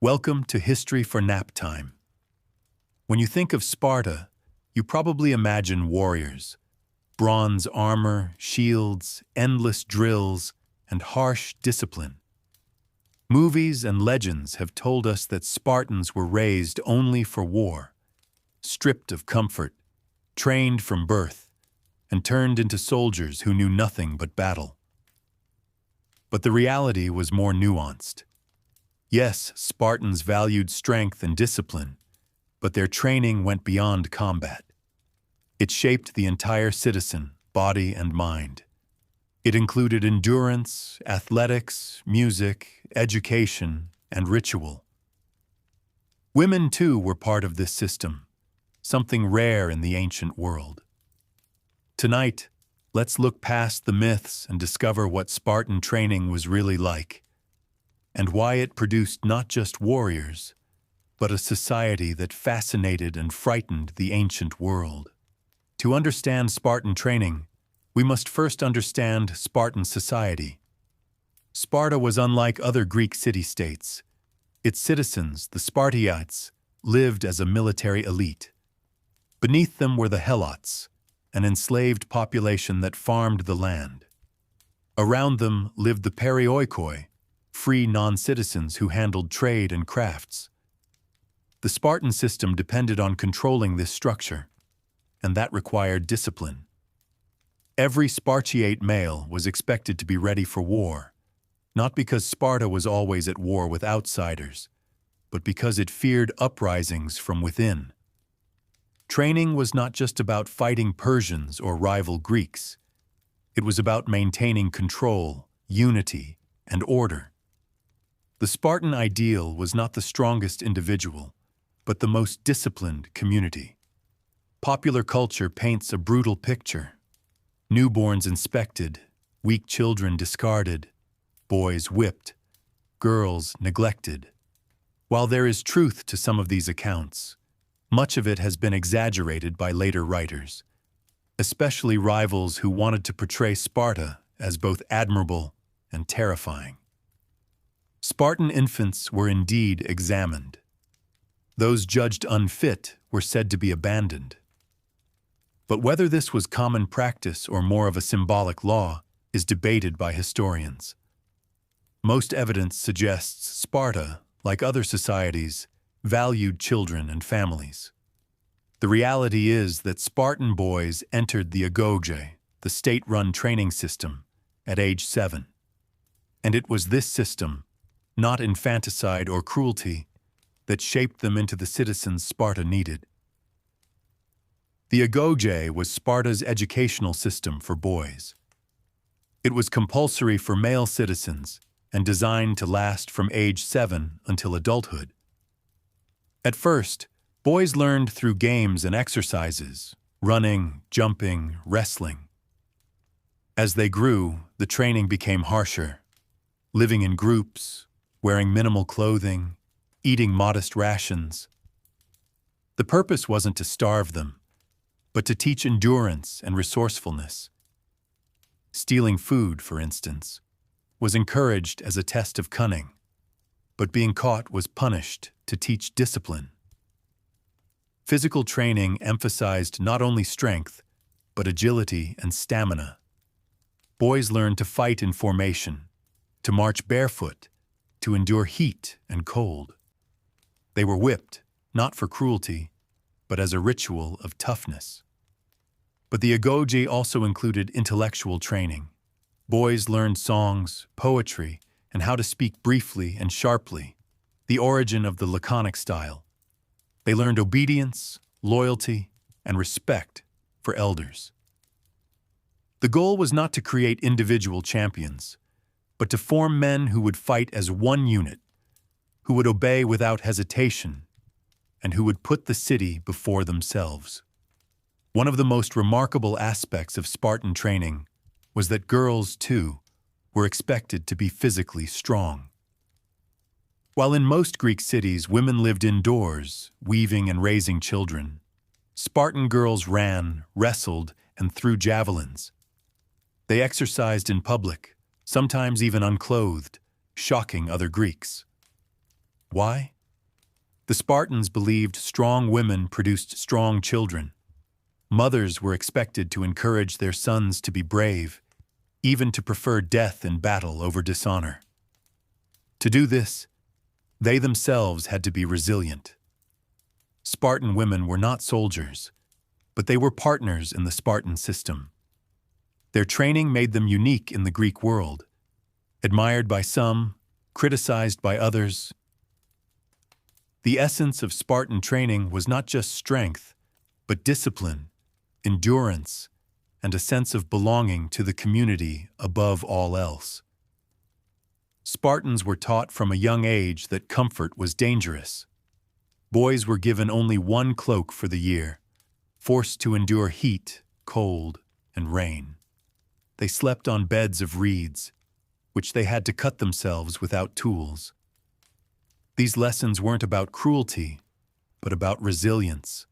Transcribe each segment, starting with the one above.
Welcome to History for Nap Time. When you think of Sparta, you probably imagine warriors, bronze armor, shields, endless drills, and harsh discipline. Movies and legends have told us that Spartans were raised only for war, stripped of comfort, trained from birth, and turned into soldiers who knew nothing but battle. But the reality was more nuanced. Yes, Spartans valued strength and discipline, but their training went beyond combat. It shaped the entire citizen, body and mind. It included endurance, athletics, music, education, and ritual. Women, too, were part of this system, something rare in the ancient world. Tonight, let's look past the myths and discover what Spartan training was really like, and why it produced not just warriors, but a society that fascinated and frightened the ancient world. To understand Spartan training, we must first understand Spartan society. Sparta was unlike other Greek city-states. Its citizens, the Spartiates, lived as a military elite. Beneath them were the Helots, an enslaved population that farmed the land. Around them lived the Perioikoi, free non-citizens who handled trade and crafts. The Spartan system depended on controlling this structure, and that required discipline. Every Spartiate male was expected to be ready for war, not because Sparta was always at war with outsiders, but because it feared uprisings from within. Training was not just about fighting Persians or rival Greeks. It was about maintaining control, unity, and order. The Spartan ideal was not the strongest individual, but the most disciplined community. Popular culture paints a brutal picture. Newborns inspected, weak children discarded, boys whipped, girls neglected. While there is truth to some of these accounts, much of it has been exaggerated by later writers, especially rivals who wanted to portray Sparta as both admirable and terrifying. Spartan infants were indeed examined. Those judged unfit were said to be abandoned. But whether this was common practice or more of a symbolic law is debated by historians. Most evidence suggests Sparta, like other societies, valued children and families. The reality is that Spartan boys entered the agōgē, the state-run training system, at age 7. And it was this system, not infanticide or cruelty, that shaped them into the citizens Sparta needed. The agōgē was Sparta's educational system for boys. It was compulsory for male citizens and designed to last from age 7 until adulthood. At first, boys learned through games and exercises, running, jumping, wrestling. As they grew, the training became harsher. Living in groups, wearing minimal clothing, eating modest rations. The purpose wasn't to starve them, but to teach endurance and resourcefulness. Stealing food, for instance, was encouraged as a test of cunning, but being caught was punished to teach discipline. Physical training emphasized not only strength, but agility and stamina. Boys learned to fight in formation, to march barefoot, to endure heat and cold. They were whipped, not for cruelty, but as a ritual of toughness. But the agōgē also included intellectual training. Boys learned songs, poetry, and how to speak briefly and sharply, the origin of the laconic style. They learned obedience, loyalty, and respect for elders. The goal was not to create individual champions, but to form men who would fight as one unit, who would obey without hesitation, and who would put the city before themselves. One of the most remarkable aspects of Spartan training was that girls, too, were expected to be physically strong. While in most Greek cities women lived indoors, weaving and raising children, Spartan girls ran, wrestled, and threw javelins. They exercised in public, sometimes even unclothed, shocking other Greeks. Why? The Spartans believed strong women produced strong children. Mothers were expected to encourage their sons to be brave, even to prefer death in battle over dishonor. To do this, they themselves had to be resilient. Spartan women were not soldiers, but they were partners in the Spartan system. Their training made them unique in the Greek world, admired by some, criticized by others. The essence of Spartan training was not just strength, but discipline, endurance, and a sense of belonging to the community above all else. Spartans were taught from a young age that comfort was dangerous. Boys were given only one cloak for the year, forced to endure heat, cold, and rain. They slept on beds of reeds, which they had to cut themselves without tools. These lessons weren't about cruelty, but about resilience.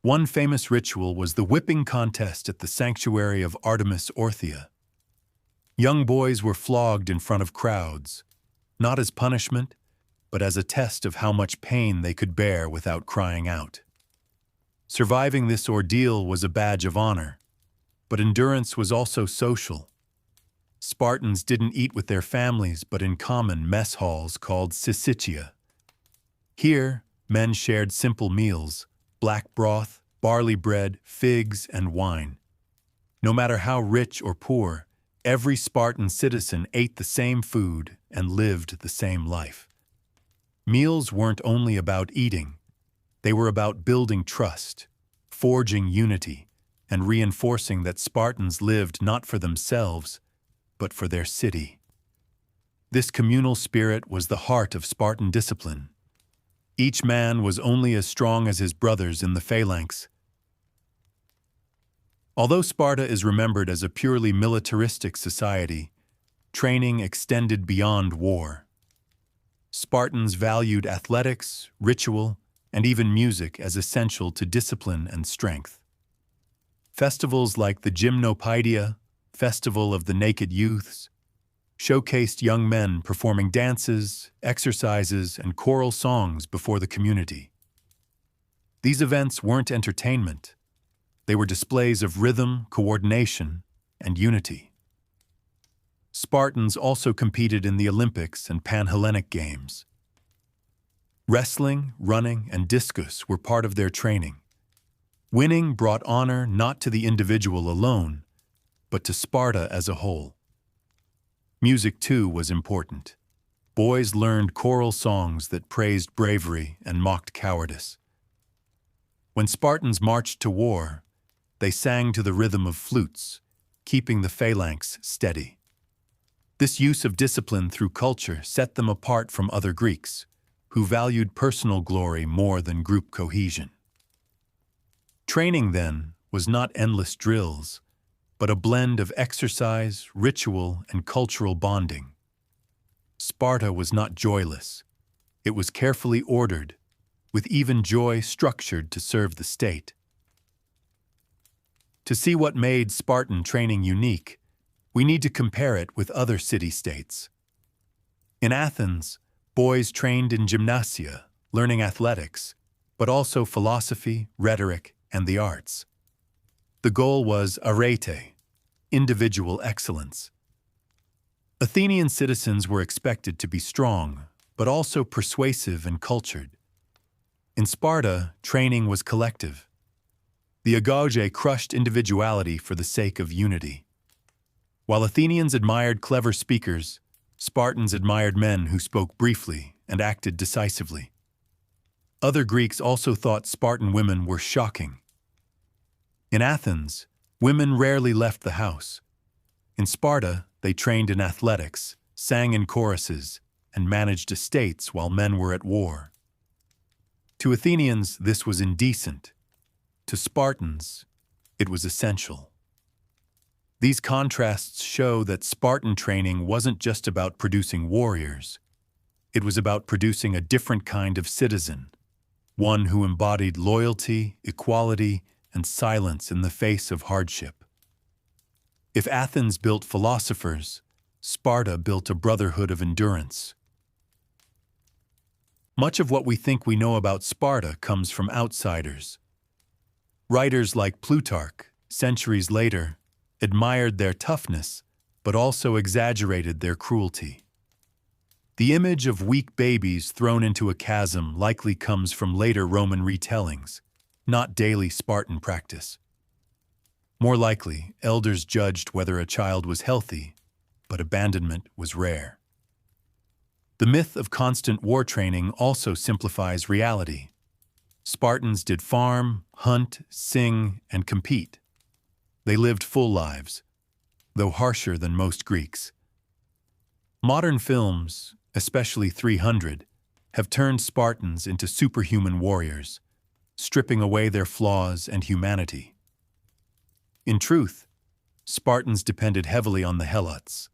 One famous ritual was the whipping contest at the sanctuary of Artemis Orthia. Young boys were flogged in front of crowds, not as punishment, but as a test of how much pain they could bear without crying out. Surviving this ordeal was a badge of honor, but endurance was also social. Spartans didn't eat with their families but in common mess halls called syssitia. Here, men shared simple meals, black broth, barley bread, figs, and wine. No matter how rich or poor, every Spartan citizen ate the same food and lived the same life. Meals weren't only about eating. They were about building trust, forging unity, and reinforcing that Spartans lived not for themselves, but for their city. This communal spirit was the heart of Spartan discipline. Each man was only as strong as his brothers in the phalanx. Although Sparta is remembered as a purely militaristic society, training extended beyond war. Spartans valued athletics, ritual, and even music as essential to discipline and strength. Festivals like the Gymnopædia, Festival of the Naked Youths, showcased young men performing dances, exercises, and choral songs before the community. These events weren't entertainment. They were displays of rhythm, coordination, and unity. Spartans also competed in the Olympics and Pan-Hellenic Games. Wrestling, running, and discus were part of their training. Winning brought honor not to the individual alone, but to Sparta as a whole. Music, too, was important. Boys learned choral songs that praised bravery and mocked cowardice. When Spartans marched to war, they sang to the rhythm of flutes, keeping the phalanx steady. This use of discipline through culture set them apart from other Greeks, who valued personal glory more than group cohesion. Training, then, was not endless drills, but a blend of exercise, ritual, and cultural bonding. Sparta was not joyless. It was carefully ordered, with even joy structured to serve the state. To see what made Spartan training unique, we need to compare it with other city-states. In Athens, boys trained in gymnasia, learning athletics, but also philosophy, rhetoric, and the arts. The goal was arete, individual excellence. Athenian citizens were expected to be strong, but also persuasive and cultured. In Sparta, training was collective. The agōgē crushed individuality for the sake of unity. While Athenians admired clever speakers, Spartans admired men who spoke briefly and acted decisively. Other Greeks also thought Spartan women were shocking. In Athens, women rarely left the house. In Sparta, they trained in athletics, sang in choruses, and managed estates while men were at war. To Athenians, this was indecent. To Spartans, it was essential. These contrasts show that Spartan training wasn't just about producing warriors. It was about producing a different kind of citizen, one who embodied loyalty, equality, and silence in the face of hardship. If Athens built philosophers, Sparta built a brotherhood of endurance. Much of what we think we know about Sparta comes from outsiders. Writers like Plutarch, centuries later, admired their toughness, but also exaggerated their cruelty. The image of weak babies thrown into a chasm likely comes from later Roman retellings, not daily Spartan practice. More likely, elders judged whether a child was healthy, but abandonment was rare. The myth of constant war training also simplifies reality. Spartans did farm, hunt, sing, and compete. They lived full lives, though harsher than most Greeks. Modern films, especially 300, have turned Spartans into superhuman warriors, stripping away their flaws and humanity. In truth, Spartans depended heavily on the Helots,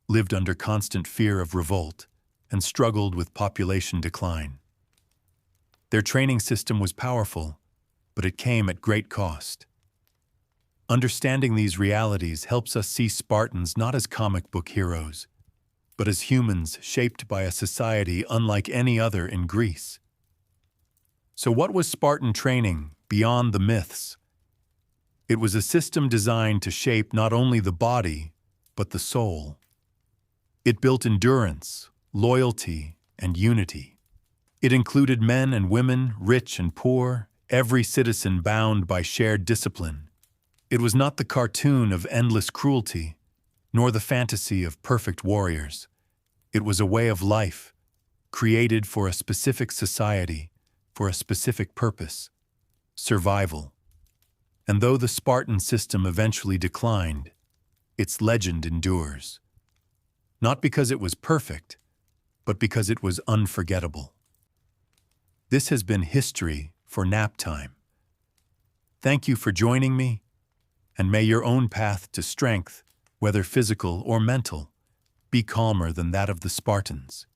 lived under constant fear of revolt, and struggled with population decline. Their training system was powerful, but it came at great cost. Understanding these realities helps us see Spartans not as comic book heroes, but as humans shaped by a society unlike any other in Greece. So what was Spartan training beyond the myths? It was a system designed to shape not only the body, but the soul. It built endurance, loyalty, and unity. It included men and women, rich and poor, every citizen bound by shared discipline. It was not the cartoon of endless cruelty, nor the fantasy of perfect warriors. It was a way of life, created for a specific society, for a specific purpose: survival. And though the Spartan system eventually declined, its legend endures. Not because it was perfect, but because it was unforgettable. This has been History for Nap Time. Thank you for joining me, and may your own path to strength, whether physical or mental, be calmer than that of the Spartans.